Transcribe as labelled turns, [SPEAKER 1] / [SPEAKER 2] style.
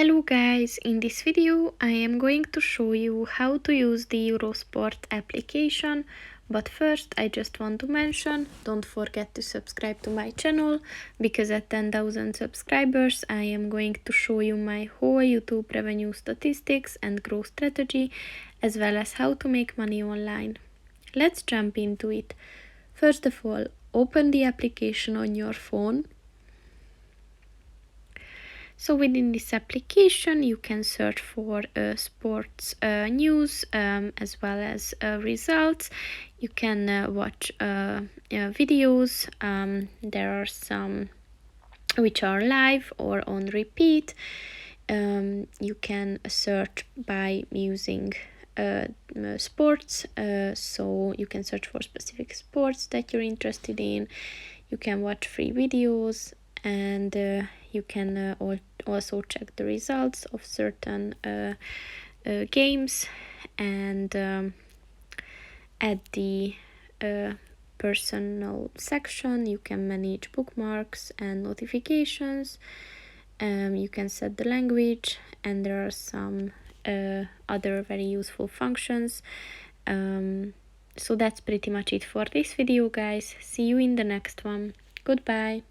[SPEAKER 1] Hello guys, in this video I am going to show you how to use the Eurosport application, but first I just want to mention, don't forget to subscribe to my channel, because at 10,000 subscribers I am going to show you my whole YouTube revenue statistics and growth strategy, as well as how to make money online. Let's jump into it. First of all, open the application on your phone. So within this application, you can search for sports news as well as results. You can watch videos. There are some which are live or on repeat. You can search by using sports, so you can search for specific sports that you're interested in. You can watch free videos, and you can also check the results of certain games, and at the personal section you can manage bookmarks and notifications. You can set the language, and there are some other very useful functions. So that's pretty much it for this video, guys. See you in the next one. Goodbye.